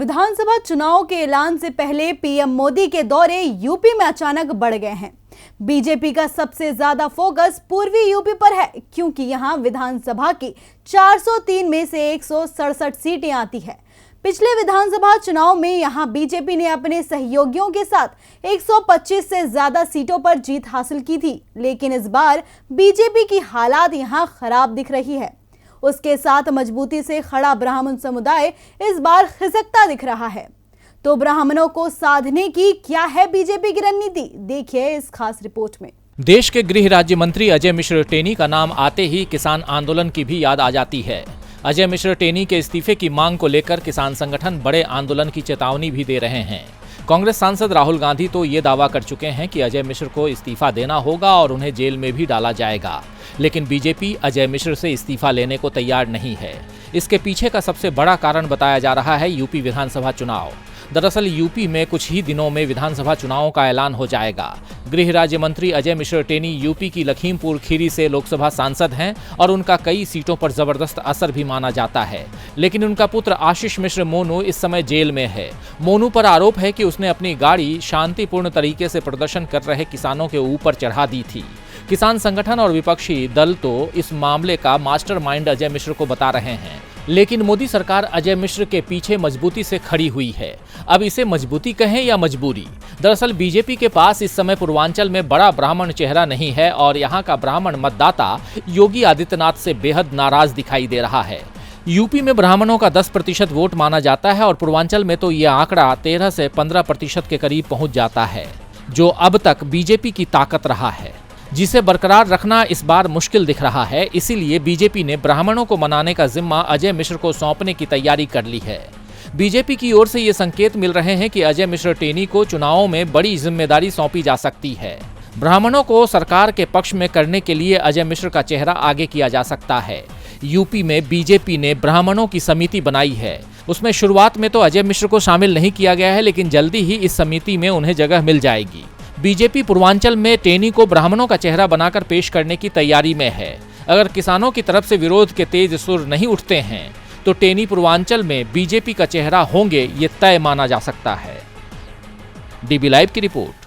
विधानसभा चुनाव के ऐलान से पहले पीएम मोदी के दौरे यूपी में अचानक बढ़ गए हैं। बीजेपी का सबसे ज्यादा फोकस पूर्वी यूपी पर है, क्योंकि यहां विधानसभा की 403 में से 167 सीटें आती है। पिछले विधानसभा चुनाव में यहां बीजेपी ने अपने सहयोगियों के साथ 125 से ज्यादा सीटों पर जीत हासिल की थी, लेकिन इस बार बीजेपी की हालात यहां खराब दिख रही है। उसके साथ मजबूती से खड़ा ब्राह्मण समुदाय इस बार खिसकता दिख रहा है। तो ब्राह्मणों को साधने की क्या है बीजेपी की रणनीति, देखिए इस खास रिपोर्ट में। देश के गृह राज्य मंत्री अजय मिश्र टेनी का नाम आते ही किसान आंदोलन की भी याद आ जाती है। अजय मिश्र टेनी के इस्तीफे की मांग को लेकर किसान संगठन बड़े आंदोलन की चेतावनी भी दे रहे हैं। कांग्रेस सांसद राहुल गांधी तो ये दावा कर चुके हैं कि अजय मिश्र को इस्तीफा देना होगा और उन्हें जेल में भी डाला जाएगा, लेकिन बीजेपी अजय मिश्र से इस्तीफा लेने को तैयार नहीं है। इसके पीछे का सबसे बड़ा कारण बताया जा रहा है यूपी विधानसभा चुनाव। दरअसल यूपी में कुछ ही दिनों में विधानसभा चुनावों का ऐलान हो जाएगा। गृह राज्य मंत्री अजय मिश्र टेनी यूपी की लखीमपुर खीरी से लोकसभा सांसद हैं और उनका कई सीटों पर जबरदस्त असर भी माना जाता है, लेकिन उनका पुत्र आशीष मिश्र मोनू इस समय जेल में है। मोनू पर आरोप है कि उसने अपनी गाड़ी शांतिपूर्ण तरीके से प्रदर्शन कर रहे किसानों के ऊपर चढ़ा दी थी। किसान संगठन और विपक्षी दल तो इस मामले का मास्टरमाइंड अजय मिश्र को बता रहे हैं, लेकिन मोदी सरकार अजय मिश्र के पीछे मजबूती से खड़ी हुई है। अब इसे मजबूती कहें या मजबूरी। दरअसल बीजेपी के पास इस समय पूर्वांचल में बड़ा ब्राह्मण चेहरा नहीं है और यहाँ का ब्राह्मण मतदाता योगी आदित्यनाथ से बेहद नाराज दिखाई दे रहा है। यूपी में ब्राह्मणों का 10% वोट माना जाता है और पूर्वांचल में तो ये आंकड़ा 13 से 15% के करीब पहुंच जाता है, जो अब तक बीजेपी की ताकत रहा है, जिसे बरकरार रखना इस बार मुश्किल दिख रहा है। इसीलिए बीजेपी ने ब्राह्मणों को मनाने का जिम्मा अजय मिश्र को सौंपने की तैयारी कर ली है। बीजेपी की ओर से ये संकेत मिल रहे हैं कि अजय मिश्र टेनी को चुनावों में बड़ी जिम्मेदारी सौंपी जा सकती है। ब्राह्मणों को सरकार के पक्ष में करने के लिए अजय मिश्र का चेहरा आगे किया जा सकता है। यूपी में बीजेपी ने ब्राह्मणों की समिति बनाई है। उसमें शुरुआत में तो अजय मिश्र को शामिल नहीं किया गया है, लेकिन जल्दी ही इस समिति में उन्हें जगह मिल जाएगी। बीजेपी पूर्वांचल में टेनी को ब्राह्मणों का चेहरा बनाकर पेश करने की तैयारी में है। अगर किसानों की तरफ से विरोध के तेज सुर नहीं उठते हैं तो टेनी पूर्वांचल में बीजेपी का चेहरा होंगे, ये तय माना जा सकता है। डीबी लाइव की रिपोर्ट।